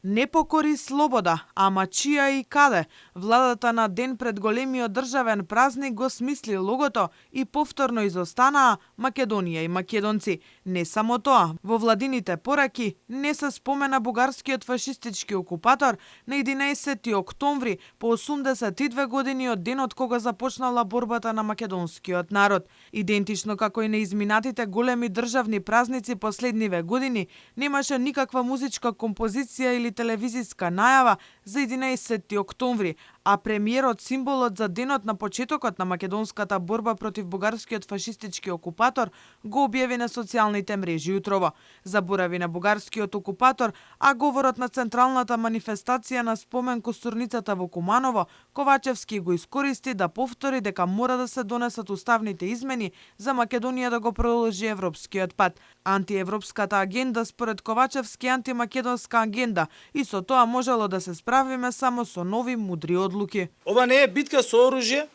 Не покори слобода, ама чија и каде? Владата на ден пред големиот државен празник го смисли логото и повторно изостанаа Македонија и македонци. Не само тоа, во владините пораки не се спомена бугарскиот фашистички окупатор на 11 октомври по 82 години од денот кога започнала борбата на македонскиот народ. Идентично како и на изминатите големи државни празници последниве години, немаше никаква музичка композиција или телевизиска најава за 11 октомври, а премиерот, символот за денот на почетокот на македонската борба против бугарскиот фашистички окупатор, го објави на социјалните мрежи утрово. Заборави на бугарскиот окупатор, а говорот на централната манифестација на спомен костурницата во Куманово, Ковачевски го искористи да повтори дека мора да се донесат уставните измени за Македонија да го продолжи европскиот пат. Антиевропската агенда според Ковачевски антимакедонска агенда и со тоа можело да се справиме само со нови мудри одлуки. Ова не е битка со оружје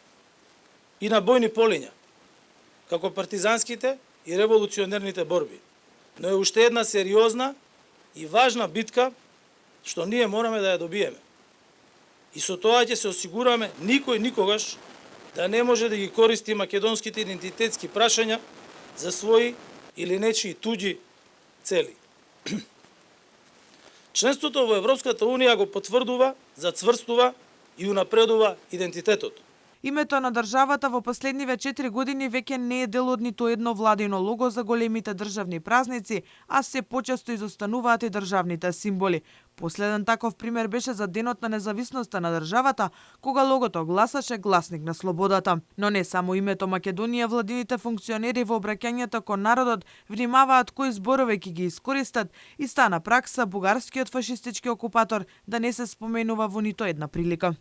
и на бојни полиња, како партизанските и револуционерните борби, но е уште една сериозна и важна битка што ние мораме да ја добиеме. И со тоа ќе се осигураме никој никогаш да не може да ги користи македонските идентитетски прашања за своји или нечии туѓи цели. Членството во Европската Унија го потврдува, зацврстува и унапредува идентитетот. Името на државата во последниве 4 години веќе не е дел од ниту едно владино лого за големите државни празници, а се почесто изостануваат и државните символи. Последен таков пример беше за денот на независноста на државата, кога логото гласаше гласник на слободата. Но не само името Македонија, владините функционери во обраќањето кон народот внимаваат кои зборови ќе ги искористат и стана пракса бугарскиот фашистички окупатор да не се споменува во ниту една прилика.